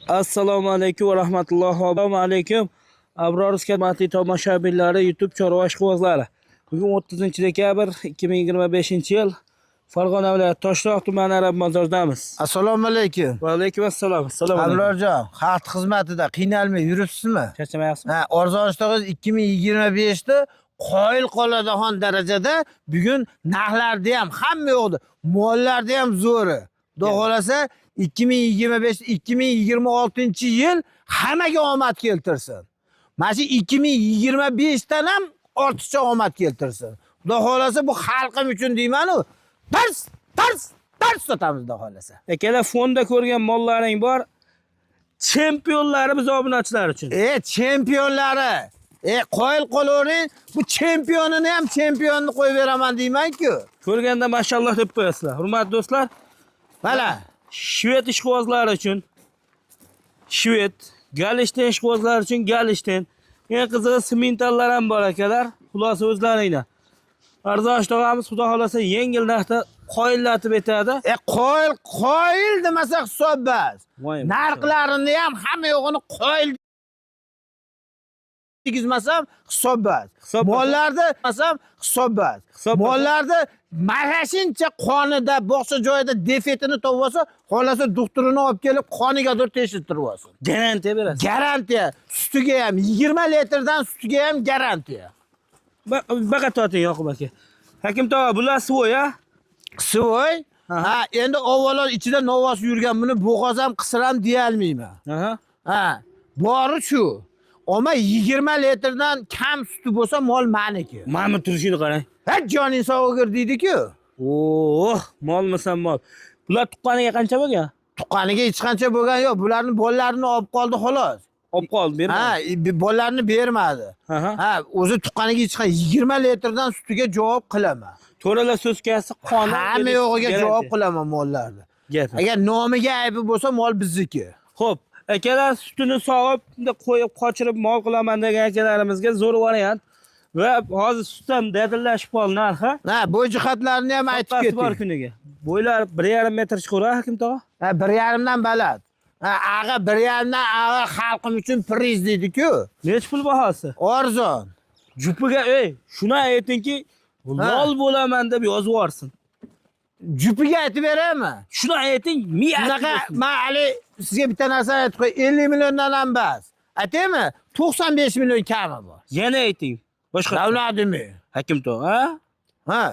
Assalomu alaykum va rahmatullohi va assalomu alaykum. Abror hurmatli tomoshabinlari, YouTube chorva ishqibozlari. Bugun 30-dekabr 2025-yil Farg'ona viloyati Toshloq tumani Arab mozoridamiz. Assalomu alaykum. Va alaykum assalom. Assalomu alaykum. Abrorjon, xalq xizmatida qiynalmay yuribsizmi? Charchamayapsizmi? Ha, arzonchig'iz 2025da qoyil qoladigan darajada bugun narxlarda ham hamma yo'qdi. Mollarda ham zo'ri. Xudo xolasa 2025-2026-yil hammaga omad keltirsin. Mana shu 2025dan ham ortiqcha omad keltirsin. Xudo xolasa bu xalqim uchun deyman-ku. Tars sotamiz Xudo xolasa. Akalar fonda ko'rgan mollaring bor. Chempionlarimiz obunachilar uchun. Chempionlari. Qoyil qolavering, bu chempionini ham chempionni qo'yib beraman deyman-ku. Ko'rganda mashalloh deb qo'yasizlar. Hurmatli do'stlar, mana Shved ishqibozlari uchun Shved, Galishten ishqibozlari uchun Galishten. Eng qizig'i simentallar ham bor akalar. Xulosa o'zlaringlar. Arzon tog'amiz xudo xolasa yengil narxda qoyillatib etadi. Qoyil demasa hisob bas. Narxlarini ham hamma yo'g'ini qoyil degizmasam hisob bas. Mollarda masam hisob bas. Mollarda marashincha qonida boshqa joyda defetini topsa, xolasa doktorini olib kelib qonigadir tekshirtirib olsin. Garantiya berasiz. Garantiya. Sutiga ham 20 litrdan sutiga ham garantiya. Baqa torting Yoqub aka. Hakim tog'a, bular svoy a? Svoy? Ha, endi avvalo ichida novvos yurgan buni bo'g'oz ham qisir ham deya olmayman. Ha, bori shu. Ama 20 litrdan kam suti bo'lsa mol meniki. Mana turishini qarang. Ha, joning sog'ir deydi-ku. Oh, molmisan mol. Bular tuqqaniga qancha bo'lgan? Tuqqaniga hech qancha bo'lgan yo'q. Bularning bolalarini olib qoldi xolos. Olib qoldi, bermadi. Ha, bolalarini bermadi. Ha, o'zi tuqqaniga hech qancha 20 litrdan sutiga javob qilaman. To'ralar so'skasi qoni. Hamma yo'g'iga javob qilaman mollarni. Agar nomiga aybi bo'lsa mol bizniki. Xo'p, akalar sutini sog'ib, qo'yib qochirib mol qilaman degan akalarimizga zo'r variant. Va hozir sut ham dadillashib qoldi narxi. Ha, bu jihatlarni ham aytib keting. Bor kuniga. Bo'ylar 1,5 metr chiqadi, Hakim tog'a? Ha, 1,5 dan baland. Ha, ag'a 1,5 dan ag'a xalqim uchun priz deydi-ku. Nech pul bahosi? Arzon. Jupiga, shuni aytingki, lol bo'laman deb yozib yuborsin. Jupiga aytib beraymi? Shuni ayting, Bunaqa men hali sizga bitta narsa aytib qo'y, 50 milliondan ham bas. Aytaymi? 95 million kami bor. Yana ayting. Boshqa davlatimi? Hakim tog'a, ha?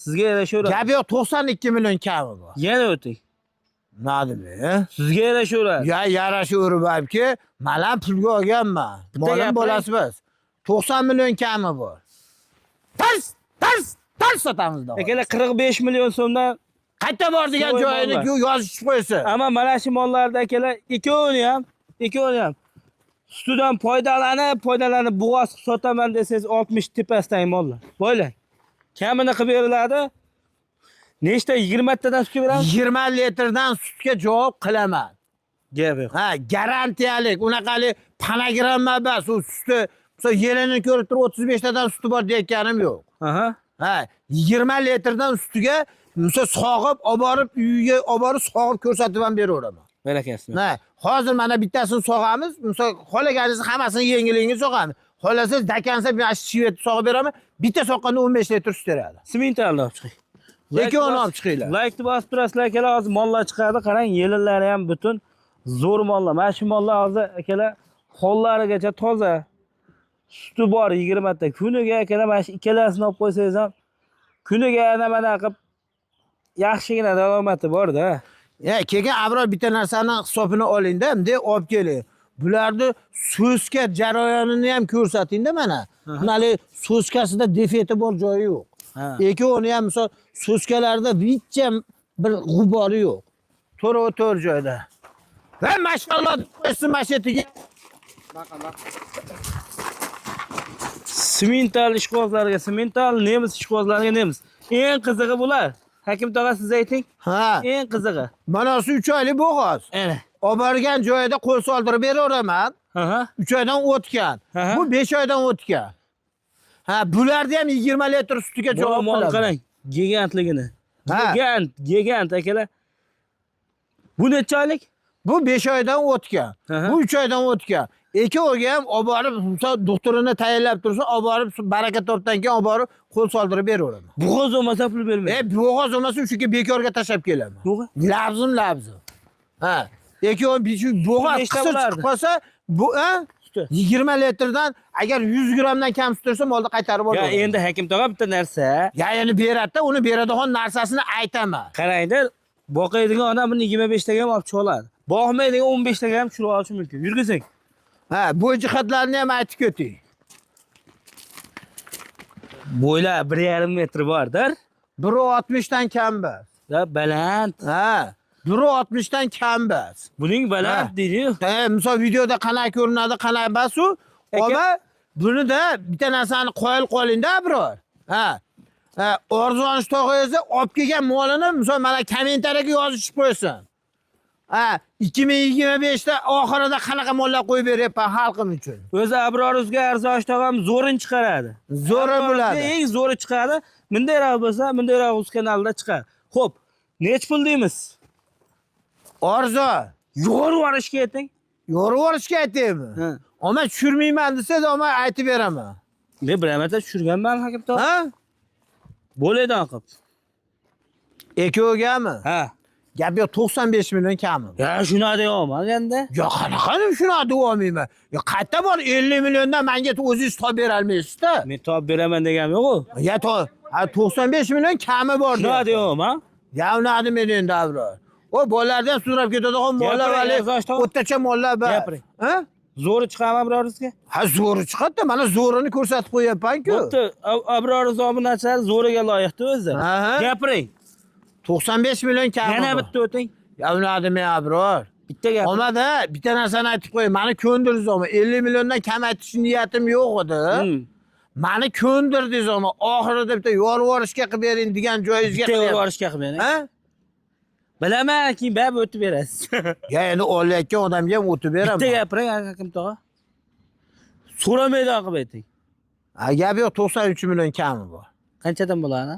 Sizga yarashaveradi. Gap yo'q, 92 million kami bor. Yana o'ting. Nadimi? Sizga yarashaveradi. Ya yarashaveribki, men ham pulga olganman. Molim bolasi biz. 90 million kami bor. Tars sotamiz da. Akalar 45 million so'mdan qayta bor degan joyini yozib qo'ysa. Ammo mana shu mollarda akalar ikkovini ham sutidan foydalanib bo'g'oz sotaman desangiz 60 tepasidagi mollar. Bo'ylar. Kamini qilib beriladi. Nechta 20 tadan sutga beramiz? 20 litrdan sutga javob qilaman. Gap yo'q. Ha, garantiyalik. Unaqali panagramma bas, u suti, so yelini ko'rib turib 35 tadan suti bor deyotganim yo'q. Ha, 20 litrdan sutiga sog'ib, olib borib uyiga olib borib sog'ib ko'rsatib ham beraveraman. Barakasizlar. Ha, hozir mana bittasini sog'amiz. Misol xohlaganingiz hammasini yengilingga sog'amiz. Xohlasangiz dakansa men shvetni sog'ib beraman. Bitta soqqanda 15 litr sut beradi. Simentalni olib chiqing. Lekin uni olib chiqinglar. Like bosib turasizlar akalar, hozir mollar chiqadi. Qarang, yelinlari ham butun zo'r mollar. Mana shu mollar hozir akalar hollarigacha toza. Suti bor 20 ta. Kuniga akalar mana shu ikkalasini olib qo'ysangiz ham kuniga mana qilib yaxshigina daromati bor-da. Keyin Abror bitta narsani hisobini oling-da, bunday olib keling. Bularni so'ska jarayonini ham ko'rsating-da mana. Mana so'skasida defeti bor joyi yo'q. Uni ham misol so'skalarda hech bir g'ubori yo'q. To'g'ri joyda. Va mashallah qo'ysin mashetiga. Simental ishqibozlarga simental, nemis ishqibozlarga nemis. Eng qizig'i bular. Hakim tog'a siz ayting. Ha. Eng qizig'i. Mana shu 3 oylik bo'g'oz. Olib borgan joyida qo'l soldirib beraveraman. 3 oydan o'tgan. Bu 5 oydan o'tgan. Ha, bularda ham 20 litr sutiga javob qilaman. Qarang, gigantligini. Gigant akalar. Bu necha oylik? Bu 5 oydan o'tgan. Aha. Bu 3 oydan o'tgan. Ikkoviga ham olib borib, doktorini tayyorlab tursa, olib borib baraka topdan keyin olib borib qo'l soldirib beraveraman. Bo'g'oz bo'lmasa pul bermaydi. Bo'g'oz bo'lmasa shunga bekorga tashlab kelaman. To'g'ri. Labzim. Ha. Ikkovi shu bo'g'oz Nechta qisqa bo'lardi? chiqib qolsa, bu 20 litrdan agar 100 grammdan kam tutursa, molni qaytarib Ya olaman. endi hakim tog'a bitta narsa. Ya endi beradi-da, uni beradigan narsasini aytaman. Qarangda, boqaydigan odam buni 25 taga ham olib chiqa oladi. Boqmaydigan 15 taga ham tushirib olishi mumkin. Yurgizing. Ha, bu jihatlarni ham aytib ketay. Bo'ylar 1,5 metr bordir. 1.60 dan kam emas. Ya baland. Ha, 1.60 dan kam emas. Buning Ha. baland deydi. Misol videoda qanaqa ko'rinadi, qanaqa emas u. Ammo buni-da bitta narsani qo'yib qo'yingda, biror. Ha. Orzungiz tog'ingizni olib kelgan molini misol mana kommentariyaga yozishib qo'ysin. Ha, 2025 da oxirida qanaqa mollar qo'yib beryapman xalqim uchun. O'zi Abroruzga Arzosh tog'am zo'rin chiqaradi. Zo'ri bo'ladi. Eng zo'ri chiqadi. Mundayroq bo'lsa, mundayroq uz kanalida chiqadi. Xo'p, nech pul deymiz? Orzu, Yo'g'ri borishga ayting. yorib olishga aytaymi? Ha. Ammo tushirmayman desa, ammo aytib beraman. Men bir marta tushirganman hakim tog'. Ha? Bo'ladi qilib. Ikkovgami? Ha. Gap yo'q, 95 million kami. Ya shuni deyapman endi. Yo, qanaqa shuni deyolmayman. Yo, qayerda bor 50 milliondan menga o'zingiz to'p bera olmaysiz-da. Men top beraman deganim yo'q-ku. Ya 95 million kami bor. Shuni deyapman. Ya uni men endi abror. O bolalardan so'rab ketadigan mollar vali o'rtacha mollar bor. Gapiring. Ha? Zo'ri chiqaman Abroruzga. Ha, zo'ri chiqadi. Mana zo'rini ko'rsatib qo'yapman-ku. Bo'pti, Abroruz obunachilar zo'riga loyiqdi o'zi. Aha. Gapiring. 95 million kami. Yana bor. bitta o'ting. Ya uni men abror. Bitta gap. Omada bitta narsani aytib qo'y. Meni ko'ndirdingiz ama 50 milliondan kam aytish niyatim yo'q edi. Meni ko'ndirdingiz ama oxirida bitta yorvorishga qilib bering degan joyingizga Bitta yorvorishga qilib bering. Ha? Bilaman, keyin barib o'tib berasiz. Ya endi olayotgan odamga ham o'tib beraman. Bitta gapiring hakim tog'a. So'ramaydan qilib ayting. Ha, gap yo'q, 93 million kami bor. Qanchadan bo'ladi?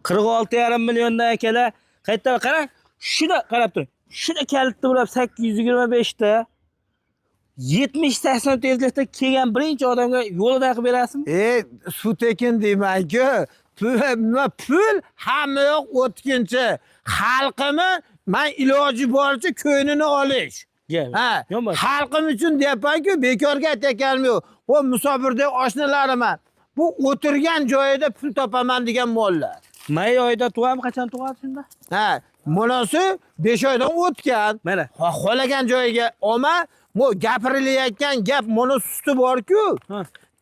46,5 milliondan akalar. Qayerda qarang, shuni qarab turing. Shuni kalitni bo'lib 825 ta 70-80 tezlikda kelgan birinchi odamga yo'lida qilib berasizmi? Sut ekin deyman-ku. Pul hamma yoq o'tkinchi. Xalqimni men iloji boricha ko'nglini olish. Ha, xalqim uchun deyapman-ku, bekorga aytayotganim yo'q. O musofirda oshnalarim bu o'tirgan joyida pul topaman degan mollar. May oyida tug'am, qachon tug'adi shunda? Ha, monasi 5 oydan o'tgan. Mana. Xohlagan joyiga olma, bu gapirilayotgan gap mono suti bor-ku.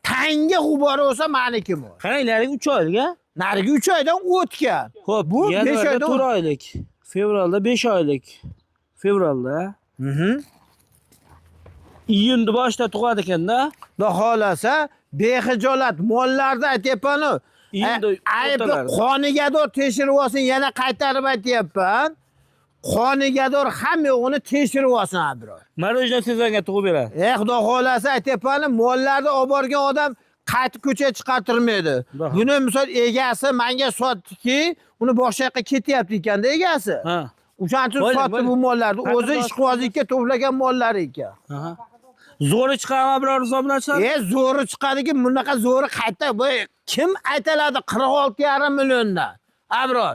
Tanga g'ubori bo'lsa meniki bu. Qarang, narigi 3 oylik, ha? Narigi 3 oydan o'tgan. Xo'p, bu 5 oydan 4 oylik. Fevralda 5 oylik. Fevralda. Iyunda boshida tug'adi ekanda. Xudo xolasa, bexijolat mollarda aytyapman-ku. Aybi qonigador tekshirib olsin, yana qaytarib aytyapman. Qonigador hamma yo'g'ini tekshirib olsin, biror. Marojna sezonga tug'ib beradi. Xudo xolasa aytyapman, mollarni olib borgan odam qaytib ko'chaga chiqartirmaydi. Buni misol egasi menga sotdiki, uni boshqa yoqqa ketyapti ekanda egasi. Ha. O'shancha sotdi bu mollarni. O'zi ishqibozlikka to'plagan mollar ekan. Aha. Zo'ri chiqadimi biror hisoblanishlar? Zo'ri chiqadiki, bunaqa zo'ri qayta bu kim aytaladi 46,5 milliondan? Abror.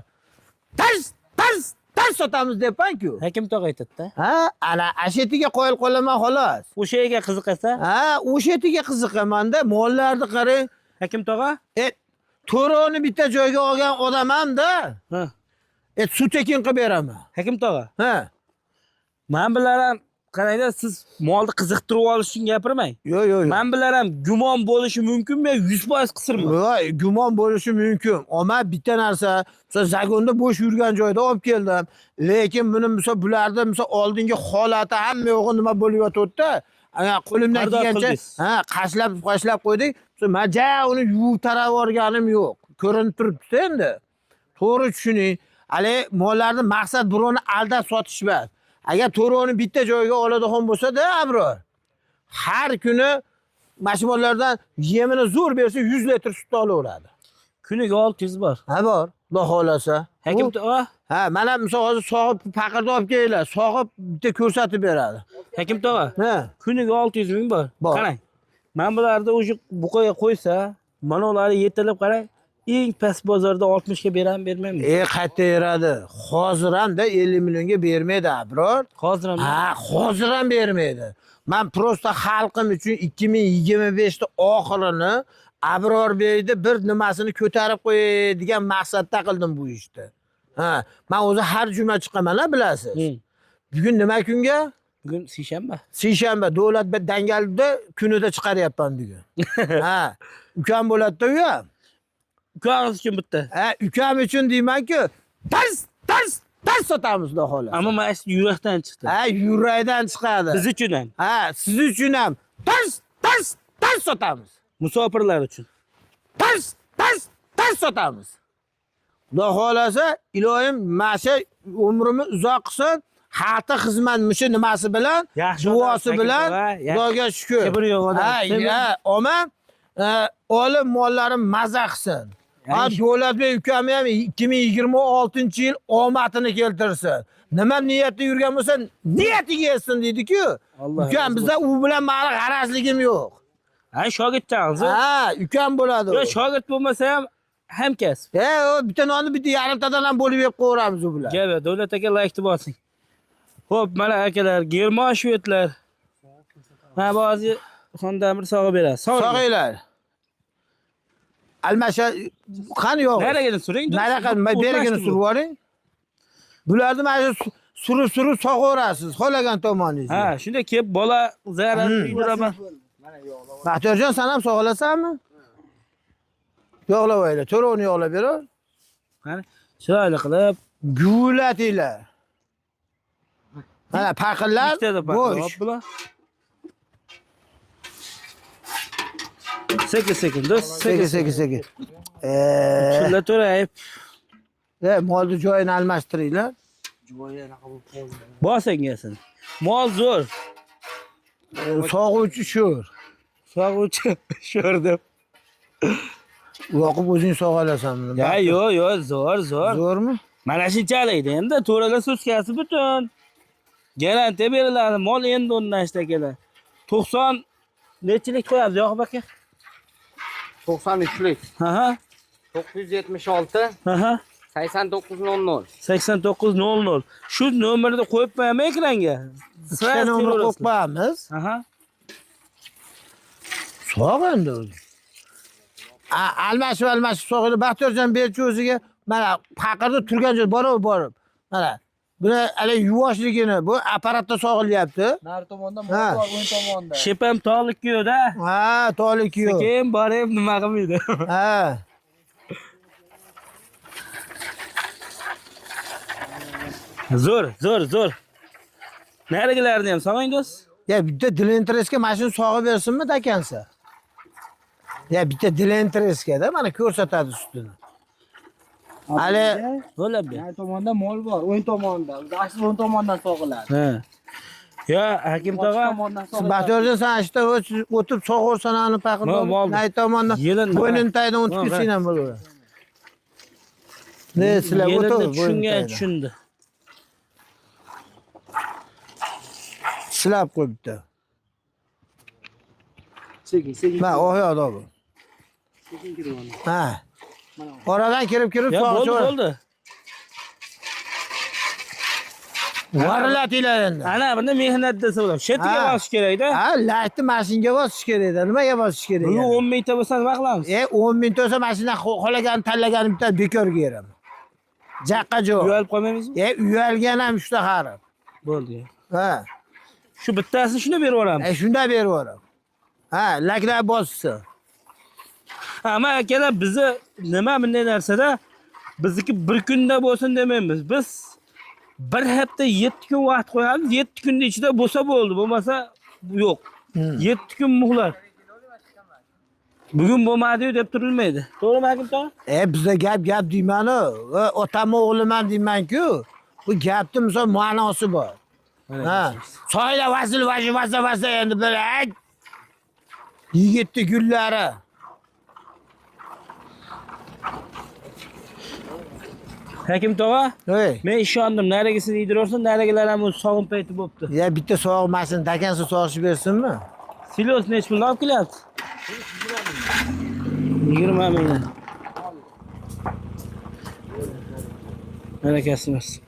Tars sotamiz debman-ku. Hakim tog' aytadi-da. Ha, ana ashetiga qo'yib qolaman xolos. O'sha yerga qiziqasa? Ha, o'sha yerga qiziqaman-da, mollarni qarang. Hakim tog'a? To'roni bitta joyga olgan odamam-da. Ha. Sut ekin qilib beraman. Hakim tog'a. Ha. Men bilaram, qarangda, siz molni qiziqtirib olish uchun gapirmang. Yo'q. Men bilaram, gumon bo'lishi mumkinmi, 100% qisirmi? Yo'q, gumon bo'lishi mumkin. Ammo bitta narsa, misol zagonda bo'sh yurgan joyda olib keldim. Lekin buni misol bularda misol oldingi holati hamma yo'g'i nima bo'lib yotibdi? Qo'limdan kelgancha, qashlab qo'ydik. Men uni yuvib tarab yuborganim yo'q. Ko'rinib turibdi endi. To'g'ri tushuning. Hali mollarni maqsad birovni aldab sotish emas. Agar to'roni bitta joyga oladigan bo'lsa-da, abror. Har kuni mashinalardan yemini zo'r bersa 100 litr sut olaveradi. Kuniga 600 bor. Ha bor. Xudo xolasa. Hakim tog'a, Ha, mana misol hozir sog'ib paqirda olib kelinglar. Sog'ib bitta ko'rsatib beradi. Hakim tog'a. Ha. Kuniga 600 ming bor. Bor. Qarang. Men bularni o'sha buqaga qo'ysa, mana ularni yetilib qarang, eng past bozorda 60 ga bermaymi? Qayerda beradi? Hozir hamda 50 millionga bermaydi, biror. Hozir ham. Ha, hozir ham bermaydi. Men prosta xalqim uchun 2025 da oxirini Abror Beyni bir nimasini ko'tarib qo'yay degan maqsadda qildim bu ishni. Ha, men o'zi har juma chiqaman-a, bilasiz. Bugun nima kunga? Bugun seshanba. Seshanba davlat dangalida kunida chiqaryapman bugun. Ha, ukam bo'ladi-da u ham. Ukangiz uchun bitta. Ha, ukam uchun deyman-ku, tars sotamiz xudo xolasa. Ammo mana shu yurakdan chiqdi. Ha, yurakdan chiqadi. Biz uchun ham, Ha, siz uchun ham tars sotamiz. musofirlar uchun. Tars sotamiz. Xudo xolasa, ilohim masha umrimiz uzoq qilsin. Xalqqa xizmat mushi nimasi bilan, Yaxshi duosi odam, bilan, yaxshi. Xudoga shukr. Kibr yo'q odam. Ha, omam olim mollarim maza qilsin. Ha, Davlatbek ukam ham 2026-yil omadini keltirsin. Nima niyatda yurgan bo'lsa, niyatiga yetsin deydi-ku. Ukam bizda u bilan meni g'arazligim yo'q. Ha, shogirdchamiz. Ha, ukam bo'ladi. Yo, shogird bo'lmasa ham hamkasb. O bitta nonni bitta yarimtadan ham bo'lib yeb qo'yamiz u bilan. Gap, davlat aka layikni bosing. Xo'p, mana akalar, german shvedlar. Ha, ba'zi xondamir sog'ib beradi. Sog'inglar. Almasha qani yo'q. Nariga suring. Nariga berigini surib yuboring. Bularni mana shu surib sog'orasiz, xohlagan tomoningizni. Ha, shunda kelib bola zarar yuraman. Baxtiyorjon, sen ham sog'alasanmi? Yo'qlaylar, to'rovni yo'qlab berar. Qani, chiroyli qilib guvlatinglar. Mana paqirlar bo'sh. Sekin do'st, Sekin. Shunda to'rayib. Molni joyini almashtiringlar. Bosangasin. Mol zo'r. Sog'uvchi sho'r. Sog'uvchi sho'r deb. Yoqib o'zing sog'alasanmi? Yo'q, zo'r. Zo'rmi? Mana shunchalikda endi to'ralar suskasi butun. Garantiya beriladi. Mol endi undan kelar. 90 nechilik qo'yamiz, Yoqub aka? 93'lük. Ha. 976 Ha. 8900. 8900. Shu nomerni qo'yib qo'yaman ekranga. Sen umr qo'yamiz. Aha. Sog' endi. Almashib sog'ini Baxtiyorjon berchi o'ziga. Mana paqirda turgan joy borib. Mana buni hali yuvoshligini bu apparatda sog'ilyapti. Nari tomonda mol bor, o'ng tomonda. Shepam tog'likku-da. Ha, tog'likku. Keyin borib nima qilmaydi. Ha. Zo'r. Narigilarni ham sog'ing do'st. Ya bitta Dilentresga mashina sog'ib bersinmi dakansa? Ya bitta Dilentresga-da mana ko'rsatadi ustini. Hali bo'lib ber. Nari tomonda mol bor, o'ng tomonda. Asli o'ng tomondan sog'iladi. Ha. Ya, Hakim tog'a. Baxtiyorjon, sen ishda o'tib sog'orsan ani paqirda. Nay tomondan bo'ynin taydan o'tib ketsin ham bo'laveradi. Ne sizlar o'tib Tushundi. Silab qo'yibdi. Sekin. Ha, oyoqda bu. Sekin kiryapman. Ha. Oradan kirib Ya, sog'ib. bo'ldi. Varilatinglar endi. Ana bunda mehnat desa bo'ladi. Shetiga bosish kerak-da. Ha, laytni mashinga bosish kerak-da. Nimaga bosish kerak? Bu 10 mingta bo'lsa nima qilamiz? 10 ming bo'lsa mashina xohlaganini tanlaganim bitta bekorga beraman. Jaqqa jo'q. Uyalib qolmaymizmi? Uyalgan ham shunda qarib. Bo'ldi. Ha. Shu bittasini shuni berib yuboramiz. Shunda berib yuboraman. Ha, laklar bossin. Ammo akalar bizni nima bunday narsada bizniki bir kunda bo'lsin demaymiz. Biz bir hafta 7 kun vaqt qo'yamiz. 7 kunning ichida bo'lsa bo'ldi, bo'lmasa yo'q. 7 kun muhlat. Bugun bo'lmadi deb turilmaydi. To'g'rimi Hakim tog'a? Bizda gap deyman-ku. Otam o'g'liman deyman-ku. Bu gapni misol ma'nosi bor. Ha. Soyla vasil vazza endi bir yigitni gullari. Hakim tog'a, Ey. men ishondim. Narigisini yediraversin, narigilar ham o'z sog'im payti bo'pti. Ya bitta sog'ib mashina dakansa sog'ishib bersinmi? Silos nech puldan olib kelyapti? 20 mingdan. Barakasimiz.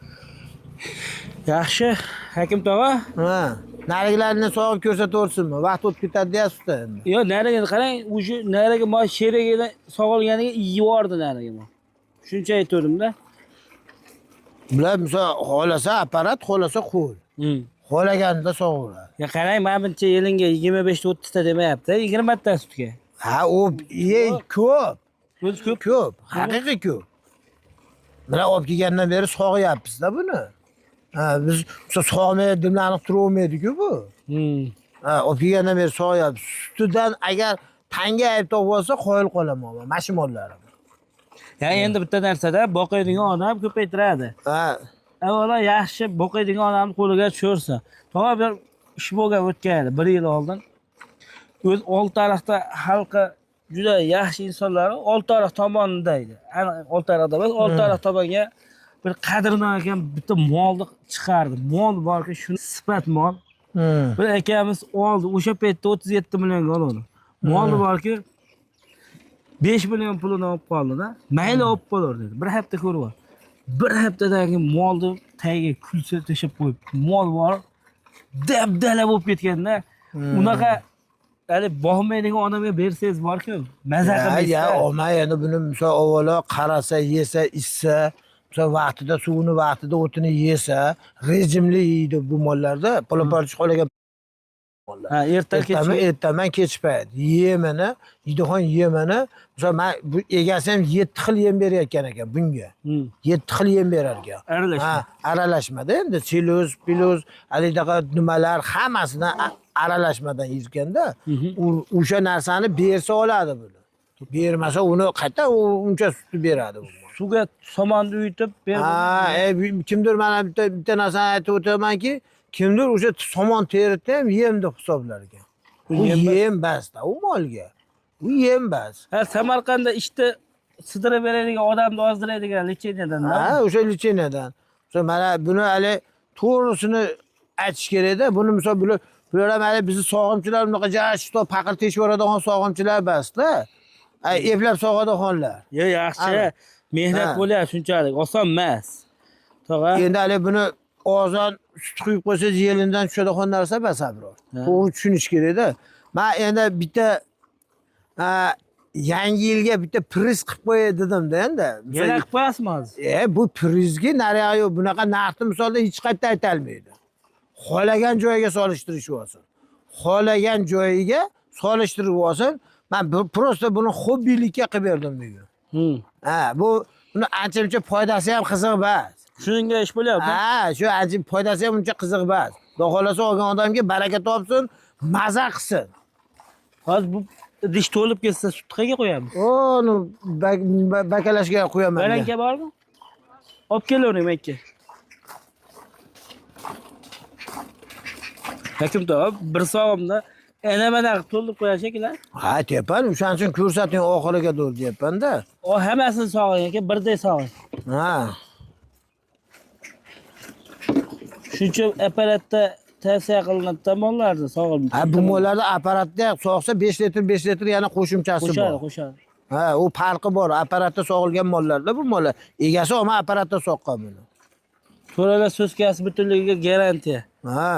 Yaxshi, Hakim tog'a. Ha. Narigilarni sog'ib ko'rsataversinmi? Vaqt o'tib ketadi deyapsiz-da endi. Yo, nariga qarang, o'sha nariga moy sheragidan sog'ilganiga yiyordi nariga. Shuncha aytdim-da. Bular misol xohlasa apparat, xohlasa qo'l. Xohlaganida sog'uradi. Ya qarang, men buncha yiliga 25 ta 30 ta demayapti, 20 ta sutga. Ha, u ko'p. O'zi ko'p. Ko'p, haqiqiy ko'p. Mana olib kelgandan beri sog'yapmiz-da buni. Ha, biz sog'may dimlanib turavermaydi-ku bu. Ha, olib kelgandan beri sog'yapmiz. Sutidan agar tanga ayb topib olsa, qoyil qolaman men, mashinalarni. Ya endi bitta narsada boqadigan odam ko'paytiradi. Ha. Avvalo yaxshi boqadigan odamni qo'liga tushirsa. To'g'ri bir ish bo'lgan o'tgan edi 1 yil oldin. O'z Oltiariqda xalqi juda yaxshi insonlar Oltiariq tomonida edi. Oltiariqda emas, Oltiariq tomonga bir qadrdan ekan bitta molni chiqardi. Mol borki, shuni sifat mol. Bir akamiz oldi. O'sha paytda 37 millionga oldi. Mol borki 5 million pulini olib qoldi-da. Mayli olib qo'yar dedi. Bir hafta ko'rib ol. Bir haftadagi molni tagiga kulsa tashib qo'yib, mol bor dabdala bo'lib ketganda, unaqa hali boqmaydigan odamga bersangiz bor-ku, maza qilmaysiz. Ya, olmay endi buni misol avvalo qarasa, yesa, ichsa, misol vaqtida suvini vaqtida o'tini yesa, rejimli yeydi bu mollarda. Poloparchi qolagan mollar. Ha, ertaman kech payt. Yemini, yeydigan yemini, misol men bu egasi ham 7 xil yem berayotgan ekan bunga. 7 xil yem berar ekan. Aralashma. Ha, aralashmada endi siloz, piloz, alidaqa nimalar hammasini aralashmadan yeyotganda, o'sha narsani bersa oladi buni. Bermasa uni qayta uncha sutni beradi bu. Suvga somonni uyutib ber. Ha, kimdir mana bitta narsani aytib o'tamanki, kimdir o'sha somon teritdi ham yem deb hisoblar ekan. U yem basda, u molga. U yem bas. Ha, Samarqandda ishda sidirib beradigan odamni ozdiradigan lecheniyadan. Ha, o'sha lecheniyadan. Mana buni hali to'g'risini aytish kerak-da. Buni misol bular ham hali bizni sog'imchilar bunaqa jashto paqir teshib yoradigan sog'imchilar basda. Eplab sog'adiganlar. Yo, yaxshi. Mehnat bo'lyapti shunchalik, oson emas. To'g'ri. Endi hali buni ozon sut quyib qo'ysangiz yelindan tushadigan narsa bas abror. To'g'ri tushunish kerak-da. Men endi bitta yangi yilga bitta priz qilib qo'yay dedim-da endi. Yana qilib qo'yasizmi hozir? Bu prizga naryoq yo'q. Bunaqa narxni misolda hech qayerda aytolmaydi. Xohlagan joyiga solishtirish olsin. Xohlagan joyiga solishtirib olsin. Men prosta buni hobbilikka qilib berdim bugun. Ha, buni ancha-muncha foydasi ham qiziq emas. Shunga ish bo'lyapti. Ha, shu ancha foydasi ham uncha qiziq emas. Xudo xolasa olgan odamga baraka topsin, maza qilsin. Hozir bu idish to'lib ketsa sutni qayerga qo'yamiz? Uni bakalashga qo'yaman. Baranka bormi? Olib kelavering menga. Hakim tog'a bir sog'imda mana qilib to'ldirib qo'yar ekanlar. Ha, tepan, o'shaning uchun ko'rsating oxiriga do'l deyapman-da. O hammasini sog'ing ekan, birday sog'ing. Ha. Shuncha apparatda tavsiya qilinadi tomonlarda sog'ilib. Ha, bu mollarda apparatda sog'sa 5 litr yana qo'shimchasi bor. Qo'shadi. Ha, u farqi bor. Apparatda sog'ilgan mollarda bu mollar. Egasi olma apparatda soqqan buni. To'ralar so'skasi butunligiga garantiya. Ha.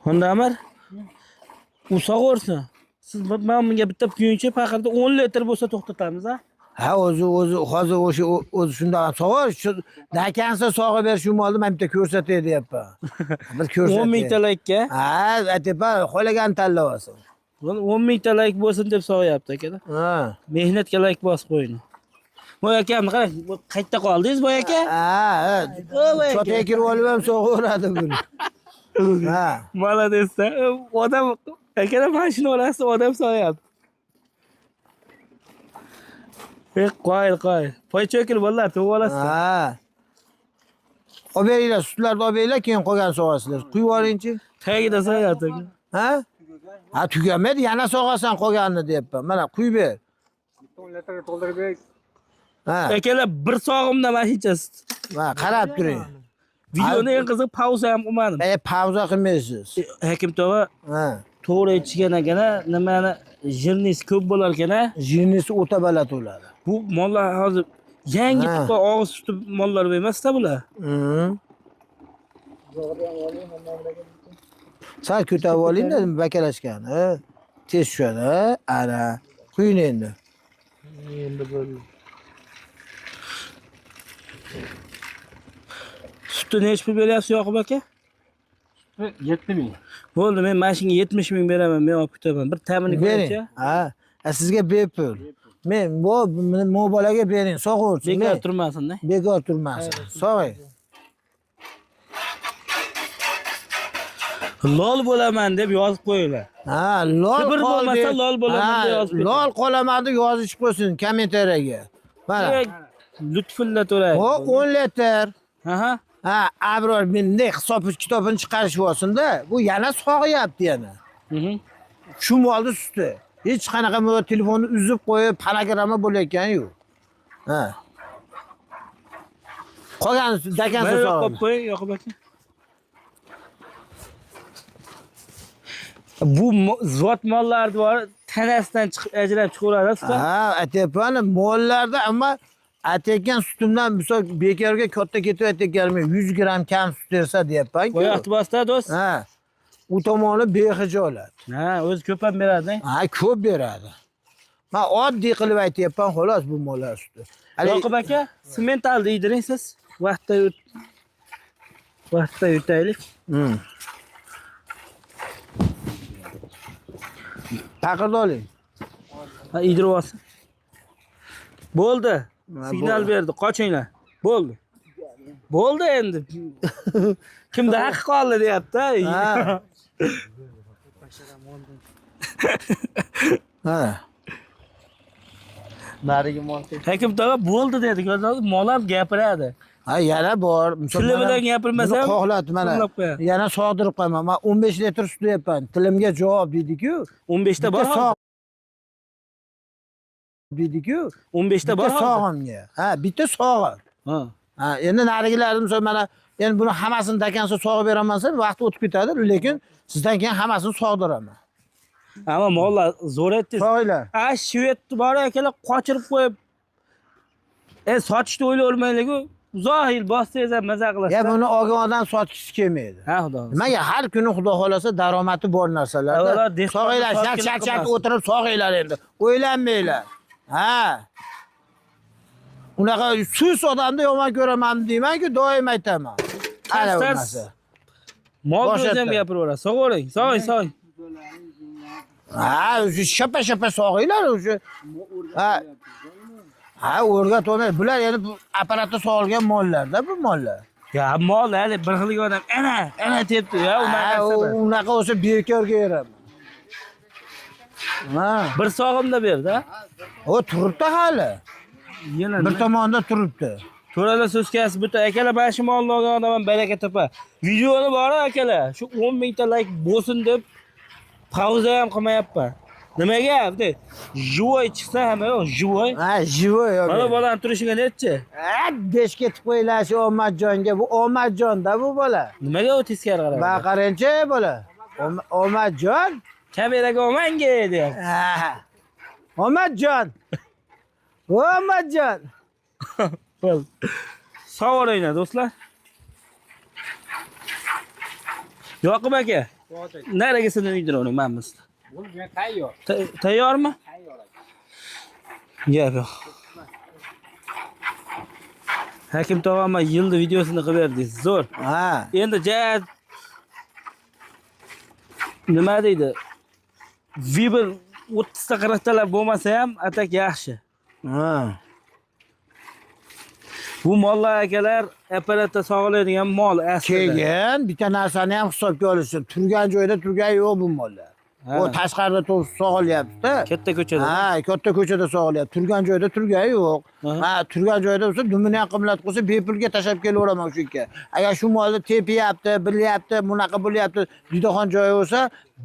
Honda Amar. U sog'orsin. Siz men bunga bitta kuyunchi paqirda 10 litr bo'lsa to'xtatamiz, ha? Ha, o'zi hozir o'zi shunday sog'or, shu dakansa sog'ib ber shu molni men bitta ko'rsatay deyapman. Bir ko'rsatay. 10 ming talikka. Ha, aytapa, xohlagan tanlab olsin. 10 ming talik bo'lsin deb sog'yapti aka. Ha. Mehnatga layik bosib qo'ying. Voy akam, qarang, qayerda qoldingiz voy aka? Ha, cho'taga kirib olib ham sog'oradi buni. Ha. Молодец-da. Odam akalar mashina olasiz, odam sog'yapti. Qo'y. Poy cho'kil bolalar, to'g'ri olasiz. Ha. Olib beringlar, sutlarni olib beringlar, keyin qolgan sog'asizlar. Quyib oling-chi. Tagida sog'yapti. Ha? Ha, tugamaydi, yana sog'asan qolganini deyapman. Mana quyib ber. 10 litr to'ldirib ber. Ha, Akalar bir sog'imda mana shuncha sut. va qarab turing. Videoni eng qiziq pauza ham qilmadim. Pauza qilmaysiz. Hakim tog'a Ha. to'g'ri aytishgan ekan, nimani jirnis ko'p bo'lar ekan. Jinisi o'ta baland bo'ladi. Bu mollar hozir yangi Ha. tuqqan og'iz suti mollar emasda bular. Sal ko'tarib oling-da, bakalashgan. Ha. Tez tushadi, ha? Ana. Quying endi. Endi bo'ldi. Sutni necha pul beryapsiz Yoqub aka? 7000. Bo'ldi, men mashinaga 70 ming beraman, men olib ketaman. Bir ta'minlik Bering. bo'yicha. Ha. Sizga bepul. Men bu bolaga bering, sog'ursin. Bekor turmasin-da. Bekor turmasin. Sog'ing. Lol bo'laman deb yozib qo'yinglar. Ha, lol Kibr bo'lmasa lol bo'laman deb yozib qo'ying. Lol qolaman deb yozishib qo'ysin kommentariyaga. Mana. Lutfulla to'ray. O 10 litr. Aha. Ha, Abror mendek hisob kitobini chiqarishib olsin-da. Bu yana sog'yapti yana. Shu molni suti. Hech qanaqa telefonni uzib qo'yib, panagramma bo'layotgani yo'q. Ha. Qolgan dakansa Qo'yib sog'ing. qo'ying Yoqub aka. Bu zot mollarni bor, tanasidan chiqib ajrab chiqaveradi usta. Ha, aytyapman, mollarda ammo aytayotgan sutimdan misol bekorga katta ketib aytayotganim 100 gram kam sut bersa deyapman-ku. Qo'yaqti bosta do'st. Ha. U tomoni behijolat. Ha, o'zi ko'p ham beradi. Ha, ko'p beradi. Men oddiy qilib aytyapman, xolos bu mollar suti. Yoqub aka, semental deydiring siz. Vaqtda yutaylik. Paqirni oling. Ha, idirib olsin. Bo'ldi. Signal berdi, qochinglar. Bo'ldi. Bo'ldi endi. Kimda haq qoldi deyapti. Ha. Ha. Narigi mol. Hakim tog'a bo'ldi dedi. Mol ham gapiradi. Ha, yana bor. Tili bilan gapirmasa ham xohlat mana. qo'llab qo'yadi. Yana sog'dirib qo'yaman. Men 15 litr sut deyapman. Tilimga javob deydi-ku. 15 ta bor. Deydi-ku. 15 ta bor. Bitta sog'imga. Ha, bitta sog'i. Ha. Ha, endi narigilarni misol mana endi buni hammasini dakansa sog'ib beraman desam, vaqt o'tib ketadi, lekin sizdan keyin hammasini sog'diraman. Ammo mollar zo'r aytdingiz. Sog'inglar. Ha, shvedni bor akalar qochirib qo'yib. Sotishni o'ylayvermaylik-ku. Uzoq yil bossangiz ham maza qilasiz. Ya buni olgan odam sotgisi kelmaydi. Ha, xudo. Nimaga har kuni xudo xolasa daromati bor narsalarda. Sog'inglar, shak o'tirib sog'inglar endi. O'ylanmanglar. Ha. Unaqa sus odamni yomon ko'raman deyman-ku, doim aytaman. Ana bo'lmasa. Mol o'zi ham gapiraveradi. Sog'ing, sog'ing. Ha, o'sha shapa sog'inglar o'sha. Ha. Ha, o'rgat olmay. Bular yana bu apparatda sog'ilgan mollarda bu mollar. Ya mol hali bir xillik odam ana tepdi ya, unaqa bo'lsa bekorga beraman. Ha, bir sog'imda berdi. O turibdi hali. Yana Bir tomonda turibdi. To'rada so'zkasi bitta akalar mana shu molni olgan odam ham baraka topa. Videoni bor akalar. Shu 10 mingta like bo'lsin deb pauza ham qilmayapman. Nimaga? Bitta живой chiqsa hamma yo'q, живой. Ha, живой yo'q. Mana bolani turishiga nechi? Ha, besh ketib qo'ylar shu Omadjonga. Bu Omadjonda bu bola. Nimaga u teskari qaradi? Baqarinchi bola. Omadjon. Kameraga olmanga deyapti. Ha. Omadjon. Omadjon. Sog' bo'linglar do'stlar. Yoqub aka. Narigisini uydiravering men biz. Bu tayyor. Tayyormi? Tayyor. Gap yo'q. Hakim tog'ama yildi videosini qilib berdingiz. Zo'r. Ha. Endi nima deydi? Viber 30 ta 40 talar bo'lmasa ham atak yaxshi. Ha. Bu mollar akalar apparatda sog'iladigan mol aslida. Keyin bitta narsani ham hisobga olishsin. Turgan joyda turgan yo'q bu mollar. Ha. O tashqarida turib sog'ilyapti-da. Katta ko'chada. Ha, katta ko'chada sog'ilyapti. Turgan joyda turgani yo'q. Aha. Ha, turgan joyda bo'lsa dumini qimlat qo'ysa bepulga tashab kelaveraman shu yerga. Agar shu molni tepiyapti, bilyapti, bunaqa bo'lyapti, judaxon joyi bo'lsa,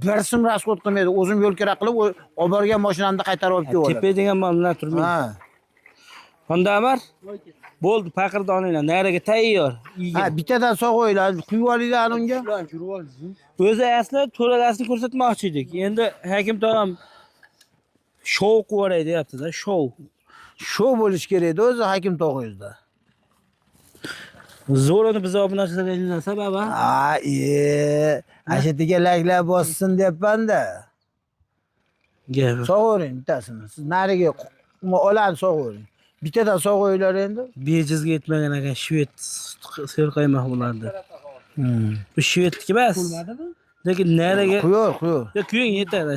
bir so'm rasxod qilmaydi. O'zim yo'l kira qilib, olib borgan mashinamni qaytarib olib kelaman. Tepadigan mollar turmaydi. Ha. Xonda Amar? Bo'ldi, paqirni olinglar. Nariga tayyor. Ha, bittadan sog'oylar, quyib olinglar unga. O'zi asli to'ralasini ko'rsatmoqchi edik. Endi hakim tog'am shou qilib deyapti-da, shou. Shu bo'lish kerak edi o'zi hakim tog'ingizda. Zo'rini biz obunachilarga sababi. Ha, ashatiga laklar bossin deyapman-da. Gap. Sog'oring bittasini. Siz nariga olani sog'oring. Bittadan sog'oylar endi. Bejizga yetmagan ekan shved sel qaymoq bo'lardi. Bu shvedniki emas. Lekin nariga Quyur. yo kuying yetadi.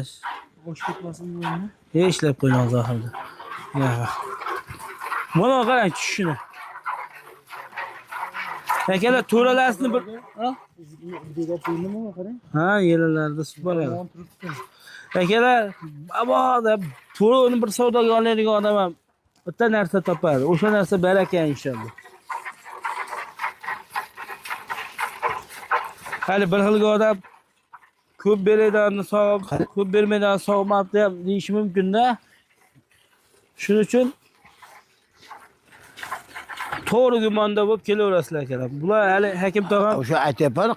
Bosh ketmasin buni. Ishlab qo'ygan zohirda. Ya. Mana qarang tushishini. Akalar to'ralasini bir Videoga qo'yindimi qarang. ha, yellarda sut boradi. Akalar, aboda to'roni bir savdoga oladigan odam ham bitta narsa topadi. O'sha narsa baraka inshaalloh. Hali bir xilga odam ko'p beradiganni sog'ib, ko'p bermaydiganni sog'mabdi ham deyish mumkin-da. Shuning uchun to'g'ri gumonda bo'lib kelaverasizlar akalar. Bular hali hakim tog'am O'sha aytyapman,